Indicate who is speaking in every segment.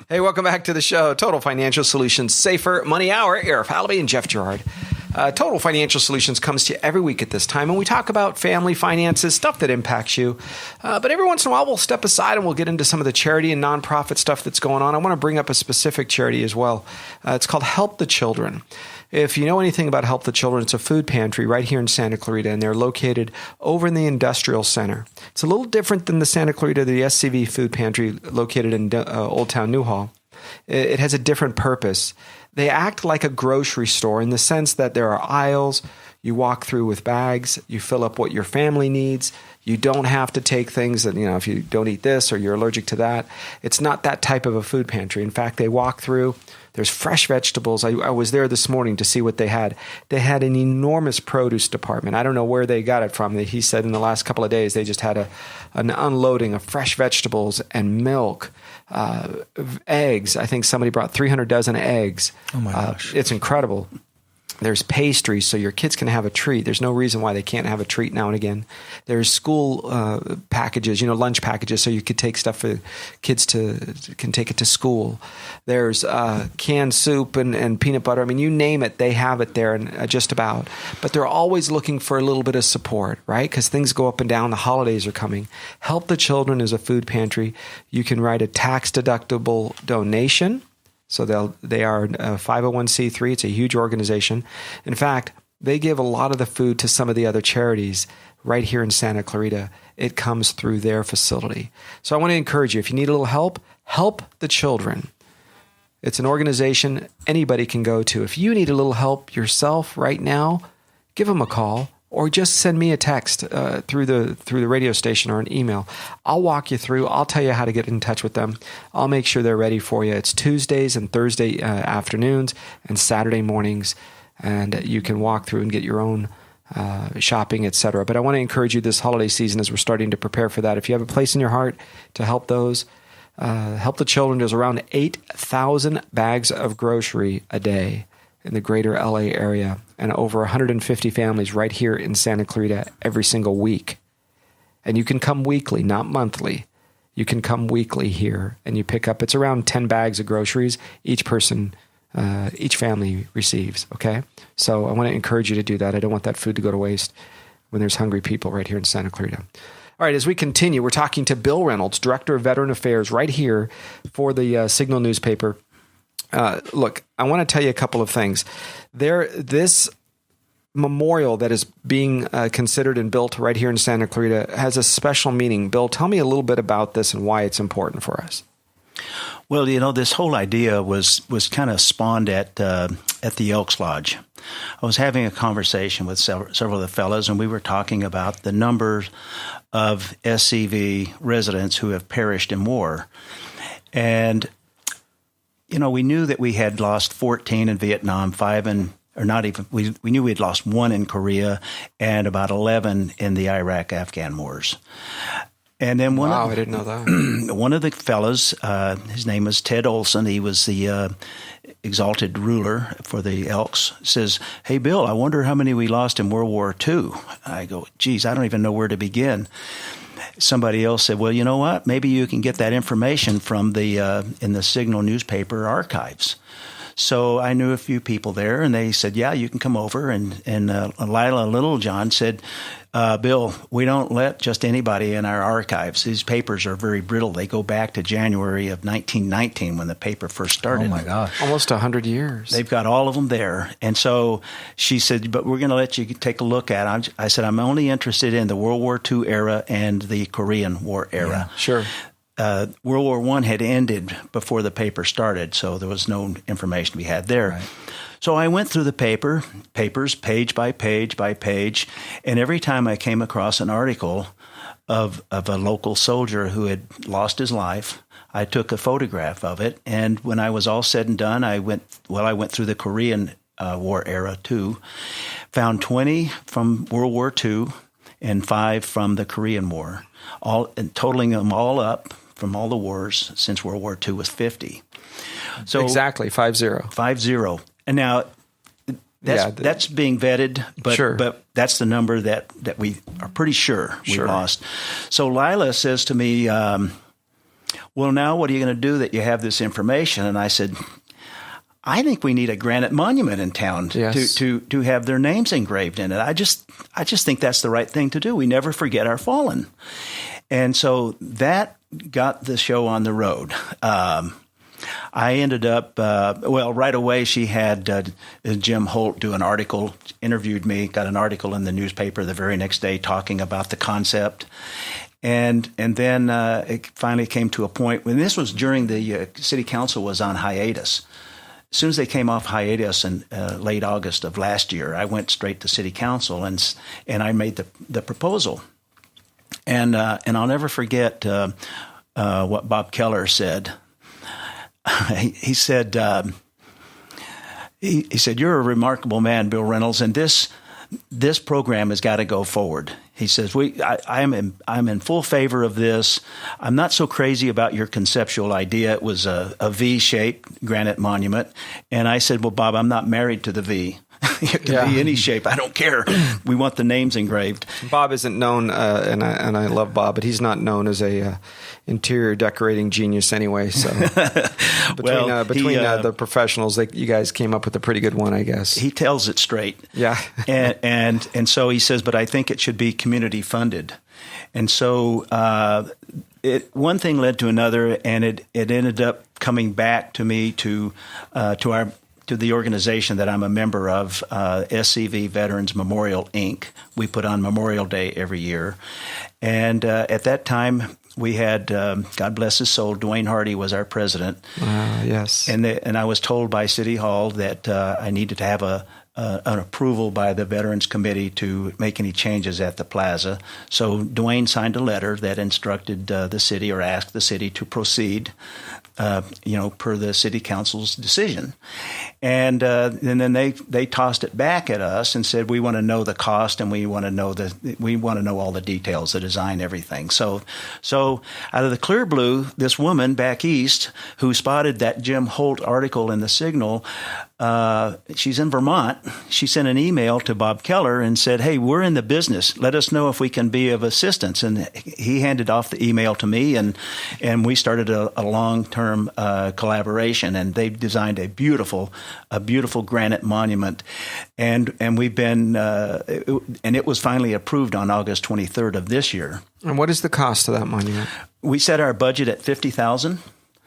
Speaker 1: Hey, welcome back to the show. Total Financial Solutions Safer Money Hour. Arif Halaby and Jeff Gerard. Total Financial Solutions comes to you every week at this time, and we talk about family finances, stuff that impacts you. But every once in a while, we'll step aside and we'll get into some of the charity and nonprofit stuff that's going on. I want to bring up a specific charity as well. It's called Help the Children. If you know anything about Help the Children, it's a food pantry right here in Santa Clarita, and they're located over in the Industrial Center. It's a little different than the Santa Clarita, the SCV food pantry located in Old Town Newhall. It has a different purpose. They act like a grocery store in the sense that there are aisles. You walk through with bags. You fill up what your family needs. You don't have to take things that, if you don't eat this or you're allergic to that. It's not that type of a food pantry. In fact, they walk through. There's fresh vegetables. I was there this morning to see what they had. They had an enormous produce department. I don't know where they got it from. He said in the last couple of days they just had an unloading of fresh vegetables and milk, eggs. I think somebody brought 300 dozen eggs.
Speaker 2: Oh my gosh.
Speaker 1: It's incredible. There's pastries, so your kids can have a treat. There's no reason why they can't have a treat now and again. There's school packages, lunch packages, so you could take stuff for kids can take it to school. There's canned soup and peanut butter. I mean, you name it, they have it there, and just about. But they're always looking for a little bit of support, right? Because things go up and down. The holidays are coming. Help the Children is a food pantry. You can write a tax-deductible donation. So they are a 501c3. It's a huge organization. In fact, they give a lot of the food to some of the other charities right here in Santa Clarita. It comes through their facility. So I want to encourage you, if you need a little help, Help the Children. It's an organization anybody can go to. If you need a little help yourself right now, give them a call. Or just send me a text through the radio station or an email. I'll walk you through. I'll tell you how to get in touch with them. I'll make sure they're ready for you. It's Tuesdays and Thursday afternoons and Saturday mornings, and you can walk through and get your own shopping, etc. But I want to encourage you this holiday season as we're starting to prepare for that. If you have a place in your heart to help those, Help the Children does around 8,000 bags of grocery a day in the greater LA area, and over 150 families right here in Santa Clarita every single week. And you can come weekly, not monthly. You can come weekly here, and you pick up, it's around 10 bags of groceries each person, each family receives, okay? So I want to encourage you to do that. I don't want that food to go to waste when there's hungry people right here in Santa Clarita. All right, as we continue, we're talking to Bill Reynolds, Director of Veteran Affairs, right here for the Signal newspaper. Look, I want to tell you a couple of things. This memorial that is being considered and built right here in Santa Clarita has a special meaning. Bill, tell me a little bit about this and why it's important for us.
Speaker 2: Well, this whole idea was kind of spawned at the Elks Lodge. I was having a conversation with several of the fellows, and we were talking about the numbers of SCV residents who have perished in war. And we knew that we had lost 14 in Vietnam, we knew we had lost 1 in Korea, and about 11 in the Iraq-Afghan wars. And then
Speaker 1: I didn't know that.
Speaker 2: One of the fellows, his name was Ted Olson. He was the exalted ruler for the Elks. Says, "Hey, Bill, I wonder how many we lost in World War II." I go, "Geez, I don't even know where to begin." Somebody else said, "Well, you know what? Maybe you can get that information from in the Signal newspaper archives." So I knew a few people there, and they said, "Yeah, you can come over." And Lila Littlejohn said, "Bill, we don't let just anybody in our archives. These papers are very brittle. They go back to January of 1919 when the paper first started."
Speaker 3: Oh my gosh!
Speaker 1: Almost 100 years.
Speaker 2: They've got all of them there. And so she said, "But we're going to let you take a look at it." I said, "I'm only interested in the World War II era and the Korean War era."
Speaker 1: Yeah, sure.
Speaker 2: World War I had ended before the paper started, so there was no information to be had there. Right. So I went through the papers, page by page by page, and every time I came across an article of a local soldier who had lost his life, I took a photograph of it. And when I was all said and done, I went through the Korean War era too, found 20 from World War II and 5 from the Korean War, and totaling them all up from all the wars since World War II was 50. So
Speaker 1: exactly, 50.
Speaker 2: 50. And now that's being vetted, but
Speaker 1: sure.
Speaker 2: But that's the number that we are pretty sure we lost. So Lila says to me, well, now what are you going to do that you have this information? And I said, I think we need a granite monument in town to have their names engraved in it. I just think that's the right thing to do. We never forget our fallen. And so that got the show on the road. I ended up, right away she had Jim Holt do an article, interviewed me, got an article in the newspaper the very next day talking about the concept. And then it finally came to a point when this was during the city council was on hiatus. As soon as they came off hiatus in late August of last year, I went straight to city council and I made the proposal. And I'll never forget what Bob Keller said. He said, "You're a remarkable man, Bill Reynolds, and this program has got to go forward." He says, I'm in full favor of this. I'm not so crazy about your conceptual idea. It was a V-shaped granite monument. And I said, well, Bob, I'm not married to the V. It can be any shape. I don't care. We want the names engraved.
Speaker 1: Bob isn't known, and I love Bob, but he's not known as a interior decorating genius anyway. So between the professionals, you guys came up with a pretty good one, I guess.
Speaker 2: He tells it straight.
Speaker 1: Yeah.
Speaker 2: and so he says, but I think it should be community funded. And so one thing led to another, and it ended up coming back to me to the organization that I'm a member of, SCV Veterans Memorial, Inc. We put on Memorial Day every year. And at that time, we had, God bless his soul, Dwayne Hardy was our president.
Speaker 1: Yes.
Speaker 2: And I was told by City Hall that I needed to have an approval by the Veterans Committee to make any changes at the plaza. So Dwayne signed a letter that instructed the city or asked the city to proceed, per the city council's decision. And then they tossed it back at us and said, we want to know the cost and we want to know all the details, the design, everything. So out of the clear blue, this woman back east who spotted that Jim Holt article in the Signal, she's in Vermont. She sent an email to Bob Keller and said, hey, we're in the business. Let us know if we can be of assistance. And he handed off the email to me, and we started a long-term collaboration. And they designed a beautiful granite monument. And we've been, and it was finally approved on August 23rd of this year.
Speaker 1: And what is the cost of that monument?
Speaker 2: We set our budget at $50,000.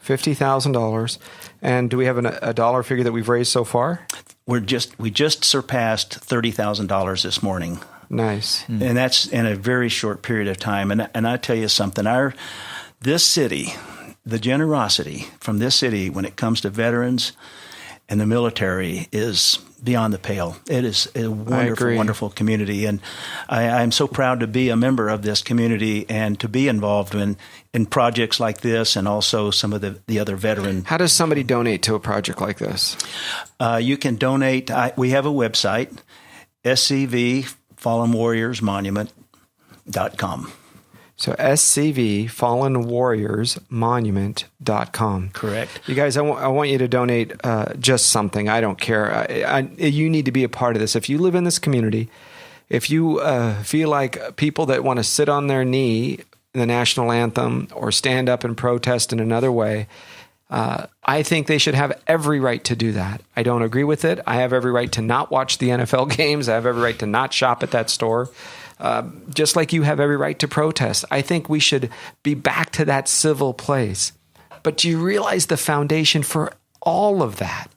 Speaker 1: $50,000. And do we have a dollar figure that we've raised so far?
Speaker 2: We just surpassed $30,000 this morning.
Speaker 1: Nice.
Speaker 2: And that's in a very short period of time. And I tell you something, this city, the generosity from this city when it comes to veterans and the military is beyond the pale. It is a wonderful, wonderful community. And I'm so proud to be a member of this community and to be involved in projects like this and also some of the other veteran.
Speaker 1: How does somebody donate to a project like this?
Speaker 2: You can donate. We have a website, scvfallenwarriorsmonument.com.
Speaker 1: So scvfallenwarriorsmonument.com.
Speaker 2: Correct.
Speaker 1: You guys, I want you to donate just something. I don't care. You need to be a part of this. If you live in this community, if you feel like people that want to sit on their knee in the national anthem or stand up and protest in another way, I think they should have every right to do that. I don't agree with it. I have every right to not watch the NFL games. I have every right to not shop at that store. Just like you have every right to protest. I think we should be back to that civil place. But do you realize the foundation for all of that?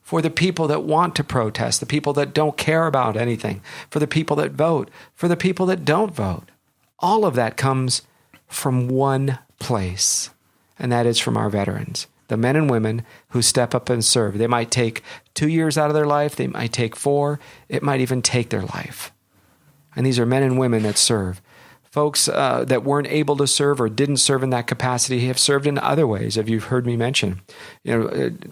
Speaker 1: For the people that want to protest, the people that don't care about anything, for the people that vote, for the people that don't vote. All of that comes from one place, and that is from our veterans, the men and women who step up and serve. They might take 2 years out of their life. They might take 4. It might even take their life. And these are men and women that serve. Folks that weren't able to serve or didn't serve in that capacity have served in other ways, as you've heard me mention.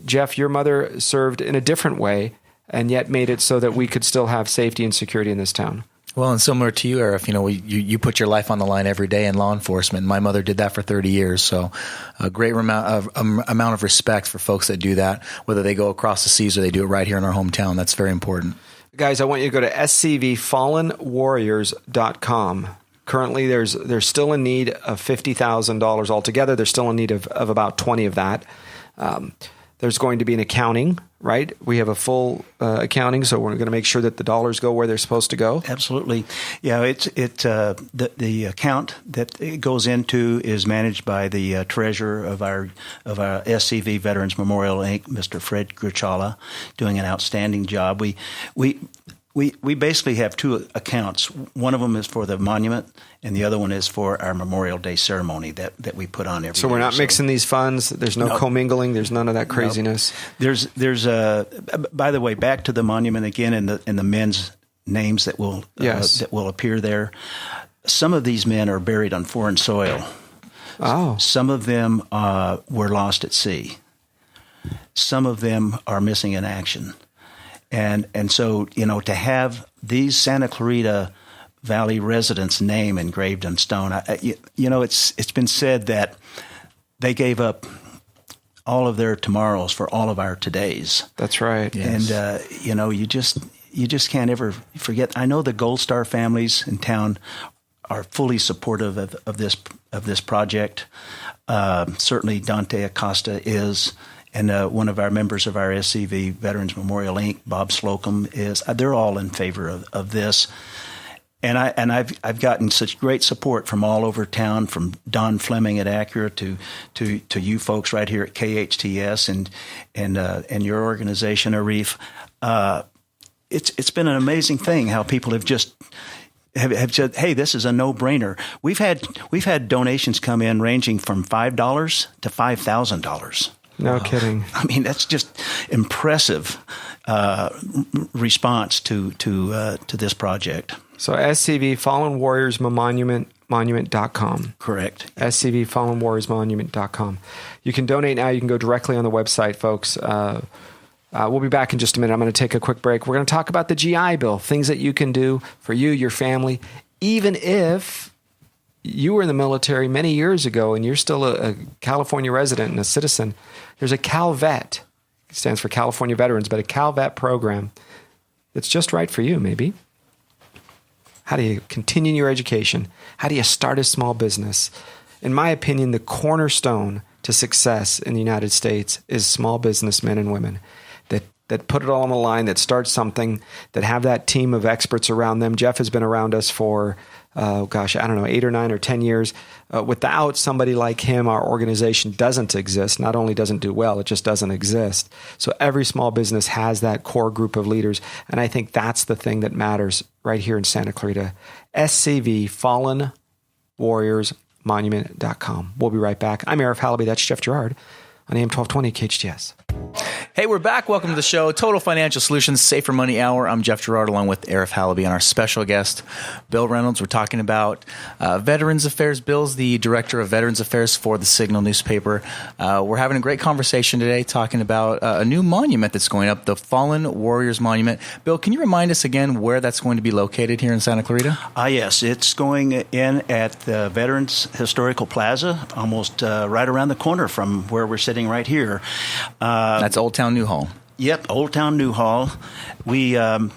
Speaker 1: Jeff, your mother served in a different way and yet made it so that we could still have safety and security in this town.
Speaker 3: Well, and similar to you, Arif, you put your life on the line every day in law enforcement. My mother did that for 30 years, so a great amount of respect for folks that do that, whether they go across the seas or they do it right here in our hometown. That's very important.
Speaker 1: Guys, I want you to go to scvfallenwarriors.com. Currently, there's still a need of $50,000 altogether. There's still a need of about 20 of that. There's going to be an accounting, right? We have a full accounting, so we're going to make sure that the dollars go where they're supposed to go.
Speaker 2: Absolutely, yeah. The account that it goes into is managed by the treasurer of our SCV Veterans Memorial Inc., Mr. Fred Gruchala, doing an outstanding job. We basically have two accounts. One of them is for the monument, and the other one is for our Memorial Day ceremony that we put on every year.
Speaker 1: So we're not mixing these funds. There's no commingling. There's none of that craziness.
Speaker 2: There's by the way, back to the monument again, and the men's names that will appear there. Some of these men are buried on foreign soil.
Speaker 1: Oh,
Speaker 2: some of them were lost at sea. Some of them are missing in action. And so, to have these Santa Clarita Valley residents' name engraved in stone, it's been said that they gave up all of their tomorrows for all of our todays.
Speaker 1: That's right.
Speaker 2: Yes. And you just can't ever forget. I know the Gold Star families in town are fully supportive of this project. Certainly, Dante Acosta is. And one of our members of our SCV Veterans Memorial Inc., Bob Slocum, is. They're all in favor of this, and I've gotten such great support from all over town, from Don Fleming at Acura to you folks right here at KHTS and your organization, Arif. It's been an amazing thing how people have just. Have said, hey, this is a no-brainer. We've had donations come in ranging from $5 to $5,000.
Speaker 1: No kidding.
Speaker 2: I mean, that's just impressive response to this project.
Speaker 1: So SCV Fallen Warriors Monument.com.
Speaker 2: Correct.
Speaker 1: SCV Fallen Warriors Monument.com. You can donate now. You can go directly on the website, folks. We'll be back in just a minute. I'm going to take a quick break. We're going to talk about the GI Bill, things that you can do for you, your family, even if you were in the military many years ago and you're still a California resident and a citizen. There's a CalVet. It stands for California Veterans, but a CalVet program that's just right for you, maybe. How do you continue your education? How do you start a small business? In my opinion, the cornerstone to success in the United States is small businessmen and women that put it all on the line, that start something, that have that team of experts around them. Jeff has been around us for, 8 or 9 or 10 years. Without somebody like him, our organization doesn't exist. Not only doesn't do well, it just doesn't exist. So every small business has that core group of leaders. And I think that's the thing that matters right here in Santa Clarita. SCV, Fallen Warriors Monument.com. We'll be right back. I'm Arif Halaby. That's Jeff Gerard on AM 1220 KHTS.
Speaker 3: Hey, we're back. Welcome to the show, Total Financial Solutions, Safer Money Hour. I'm Jeff Gerard along with Arif Halaby and our special guest, Bill Reynolds. We're talking about Veterans Affairs. Bill's the Director of Veterans Affairs for the Signal newspaper. We're having a great conversation today talking about a new monument that's going up, the Fallen Warriors Monument. Bill, can you remind us again where that's going to be located here in Santa Clarita?
Speaker 2: Yes, it's going in at the Veterans Historical Plaza, almost right around the corner from where we're sitting right here.
Speaker 3: That's Old Town Newhall.
Speaker 2: Yep, Old Town Newhall. We, God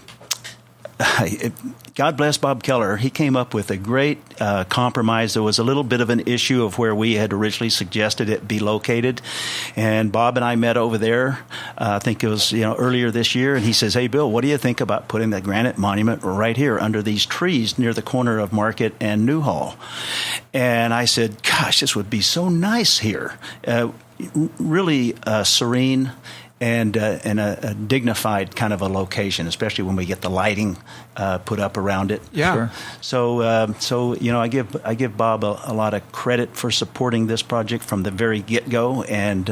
Speaker 2: bless Bob Keller. He came up with a great compromise. There was a little bit of an issue of where we had originally suggested it be located, and Bob and I met over there. I think it was earlier this year, and he says, "Hey, Bill, what do you think about putting the granite monument right here under these trees near the corner of Market and Newhall?" And I said, "Gosh, this would be so nice here. Really serene." And a dignified kind of a location, especially when we get the lighting put up around it.
Speaker 1: Yeah.
Speaker 3: Sure.
Speaker 2: So I give Bob a lot of credit for supporting this project from the very get-go, and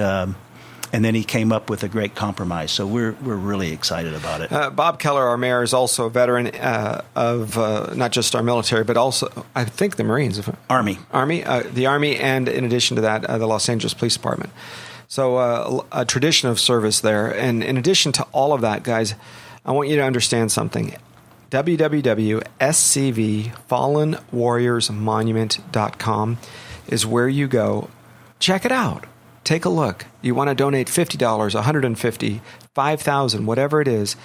Speaker 2: then he came up with a great compromise. So we're really excited about it.
Speaker 1: Bob Keller, our mayor, is also a veteran of not just our military, but also I think the Marines,
Speaker 2: Army,
Speaker 1: the Army, and in addition to that, the Los Angeles Police Department. So a tradition of service there. And in addition to all of that, guys, I want you to understand something. www.scvfallenwarriorsmonument.com is where you go. Check it out. take a look. You want to donate $50, $150, $5,000, whatever it is.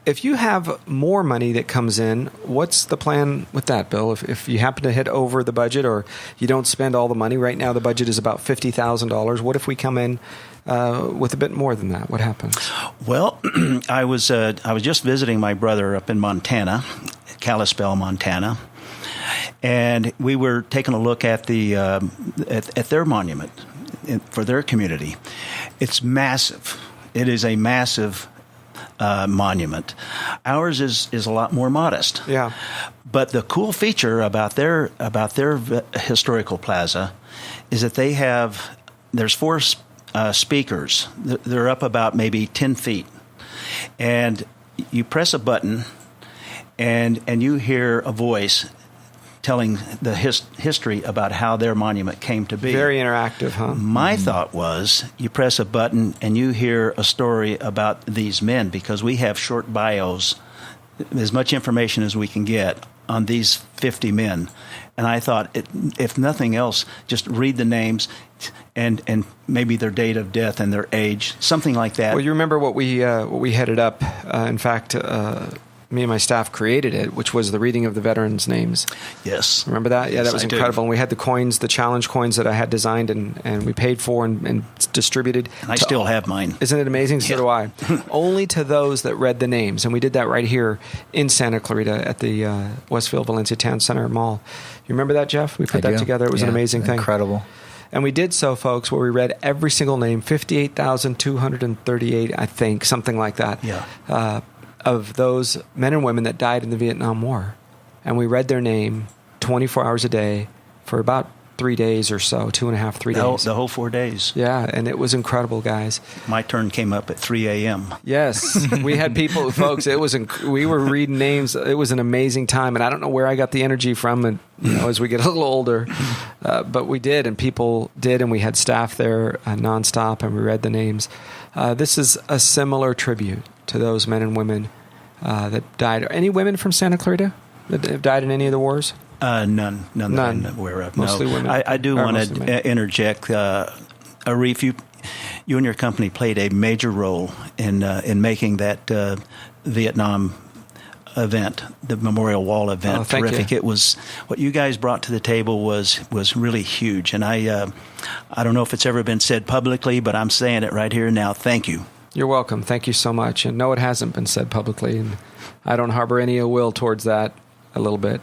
Speaker 1: If you have more money that comes in, what's the plan with that, Bill? If you happen to hit over the budget or you don't spend all the money, right now the budget is about $50,000. What if we come in with a bit more than that? What happens?
Speaker 2: Well, I was just visiting my brother up in Montana, Kalispell, Montana, and we were taking a look at the at their monument for their community. It's massive. It is a massive monument. Ours is a lot more modest.
Speaker 1: Yeah.
Speaker 2: But the cool feature about their historical plaza is that there's 4 speakers. They're up about maybe 10 feet, and you press a button, and you hear a voice telling the history about how their monument came to be.
Speaker 1: Very interactive, huh?
Speaker 2: My thought was you press a button and you hear a story about these men, because we have short bios, as much information as we can get on these 50 men. And I thought, if nothing else, just read the names and maybe their date of death and their age, something like that.
Speaker 1: Well, you remember what we headed up. In fact, me and my staff created it, which was the reading of the veterans' names.
Speaker 2: Yes.
Speaker 1: Remember that? Yeah,
Speaker 2: yes,
Speaker 1: that was incredible. And we had the coins, the challenge coins that I had designed and we paid for and distributed.
Speaker 2: And I still have mine.
Speaker 1: Isn't it amazing? So
Speaker 2: yeah.
Speaker 1: do I. Only to those that read the names. And we did that right here in Santa Clarita at the Westfield Valencia Town Center Mall. You remember that, Jeff? We put that together. It was an amazing thing.
Speaker 3: Incredible.
Speaker 1: And we did so, folks, where we read every single name, 58,238, I think, something like that.
Speaker 2: Yeah.
Speaker 1: Of those men and women that died in the Vietnam War. And we read their name 24 hours a day for about 3 days or so, 2.5, 3 days.
Speaker 2: The whole 4 days.
Speaker 1: Yeah, and it was incredible, guys.
Speaker 2: My turn came up at 3 a.m.
Speaker 1: Yes, we had people, folks, we were reading names. It was an amazing time, and I don't know where I got the energy from, and as we get a little older, but we did, and people did, and we had staff there nonstop, and we read the names. This is a similar tribute to those men and women that died. Any women from Santa Clarita that have died in any of the wars?
Speaker 2: None that I'm aware of.
Speaker 1: Mostly
Speaker 2: no.
Speaker 1: women.
Speaker 2: I do want to interject. Arif, you and your company played a major role in making that Vietnam event, the Memorial Wall event, terrific.
Speaker 1: You.
Speaker 2: It was what you guys brought to the table was really huge, and I don't know if it's ever been said publicly, but I'm saying it right here now. Thank you.
Speaker 1: You're welcome. Thank you so much. And no, it hasn't been said publicly, and I don't harbor any ill will towards that a little bit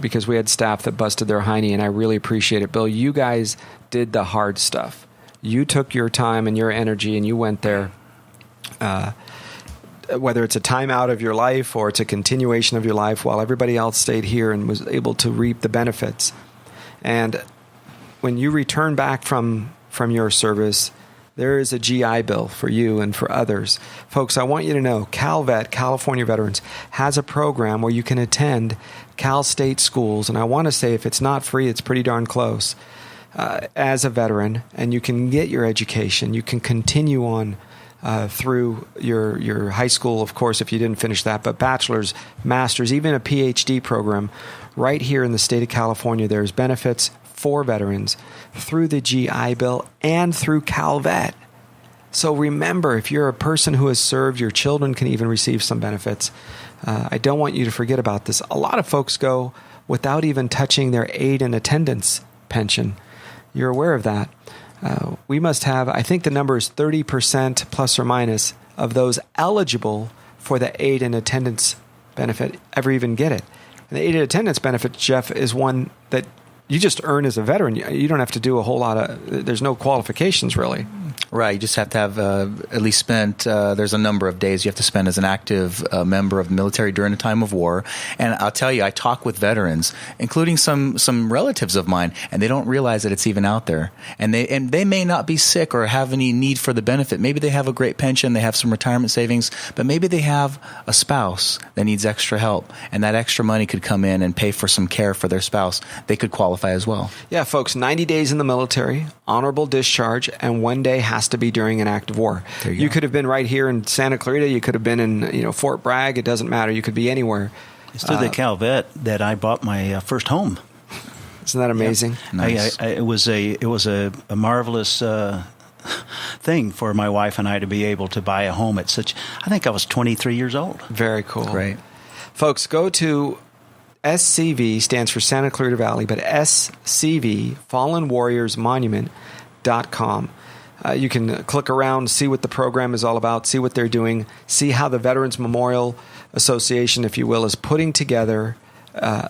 Speaker 1: because we had staff that busted their hiney, and I really appreciate it. Bill, you guys did the hard stuff. You took your time and your energy, and you went there. Whether it's a time out of your life or it's a continuation of your life, while everybody else stayed here and was able to reap the benefits. And when you return back from your service, there is a GI Bill for you and for others. Folks, I want you to know CalVet, California Veterans, has a program where you can attend Cal State schools. And I want to say if it's not free, it's pretty darn close as a veteran. And you can get your education. You can continue on through your high school, of course, if you didn't finish that, but bachelor's, master's, even a PhD program. Right here in the state of California, there's benefits for veterans through the GI Bill and through CalVet. So remember, if you're a person who has served, your children can even receive some benefits. I don't want you to forget about this. A lot of folks go without even touching their aid and attendance pension. You're aware of that. We must have, I think the number is 30% plus or minus of those eligible for the aid and attendance benefit ever even get it. And the aid and attendance benefit, Jeff, is one that you just earn as a veteran. You don't have to do a whole lot of, there's no qualifications really.
Speaker 3: Right. You just have to have at least spent, there's a number of days you have to spend as an active member of the military during a time of war. And I'll tell you, I talk with veterans, including some relatives of mine, and they don't realize that it's even out there. And they may not be sick or have any need for the benefit. Maybe they have a great pension, they have some retirement savings, but maybe they have a spouse that needs extra help. And that extra money could come in and pay for some care for their spouse. They could qualify as well.
Speaker 1: Yeah, folks, 90 days in the military, honorable discharge, and 1 day has to be during an active war. You could have been right here in Santa Clarita. You could have been in Fort Bragg. It doesn't matter. You could be anywhere.
Speaker 2: It's through the CalVet that I bought my first home.
Speaker 1: Isn't that amazing?
Speaker 2: Yeah.
Speaker 3: Nice.
Speaker 2: It was a marvelous thing for my wife and I to be able to buy a home at such. I think I was 23 years old.
Speaker 1: Very cool.
Speaker 3: Great.
Speaker 1: Folks, go to SCV, stands for Santa Clarita Valley, but SCV, FallenWarriorsMonument.com. You can click around, see what the program is all about, see what they're doing, see how the Veterans Memorial Association, if you will, is putting together a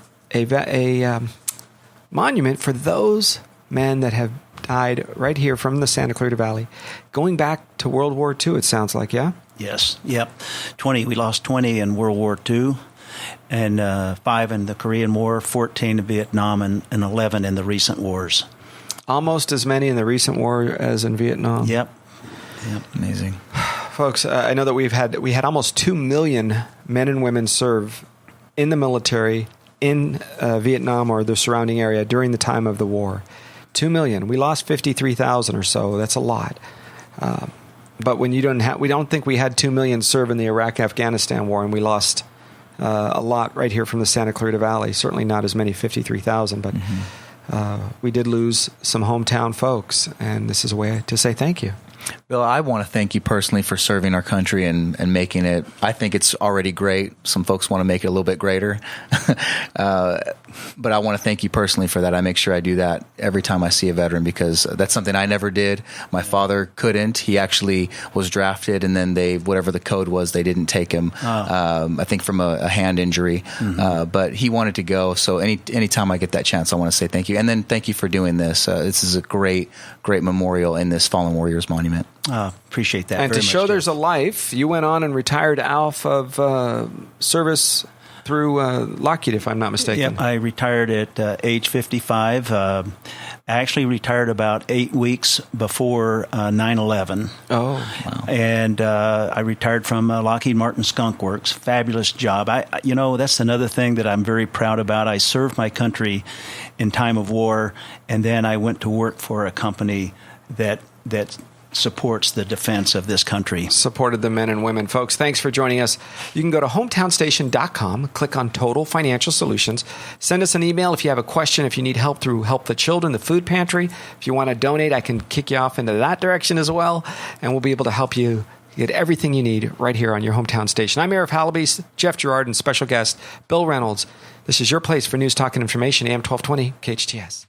Speaker 1: monument for those men that have died right here from the Santa Clarita Valley, going back to World War II, it sounds like, yeah?
Speaker 2: Yes. Yep. 20. We lost 20 in World War II, and 5 in the Korean War, 14 in Vietnam, and 11 in the recent wars.
Speaker 1: Almost as many in the recent war as in Vietnam.
Speaker 2: Yep.
Speaker 3: Amazing.
Speaker 1: Folks, I know that we had almost 2 million men and women serve in the military in Vietnam or the surrounding area during the time of the war. 2 million. We lost 53,000 or so. That's a lot. But when we don't think we had 2 million serve in the Iraq-Afghanistan war, and we lost a lot right here from the Santa Clarita Valley. Certainly not as many, 53,000, but we did lose some hometown folks, and this is a way to say thank you.
Speaker 3: Bill, I want to thank you personally for serving our country and making it. I think it's already great. Some folks want to make it a little bit greater. But I want to thank you personally for that. I make sure I do that every time I see a veteran because that's something I never did. My father couldn't. He actually was drafted, and then whatever the code was, they didn't take him, I think from a hand injury. But he wanted to go. So anytime I get that chance, I want to say thank you. And then thank you for doing this. This is a great memorial in this Fallen Warriors Monument.
Speaker 2: Appreciate that.
Speaker 1: And
Speaker 2: very
Speaker 1: to show
Speaker 2: much,
Speaker 1: there's a life, you went on and retired off of service through Lockheed, if I'm not mistaken.
Speaker 2: Yep, I retired at age 55. I actually retired about 8 weeks before 9/11.
Speaker 1: Oh, wow.
Speaker 2: And I retired from Lockheed Martin Skunk Works. Fabulous job. That's another thing that I'm very proud about. I served my country in time of war, and then I went to work for a company that supports the defense of this country.
Speaker 1: Supported the men and women. Folks, thanks for joining us. You can go to hometownstation.com, click on Total Financial Solutions. Send us an email if you have a question, if you need help through Help the Children, the food pantry. If you want to donate, I can kick you off into that direction as well, and we'll be able to help you get everything you need right here on your hometown station. I'm Arif Halaby, Jeff Gerard, and special guest Bill Reynolds. This is your place for news, talk, and information, AM 1220 KHTS.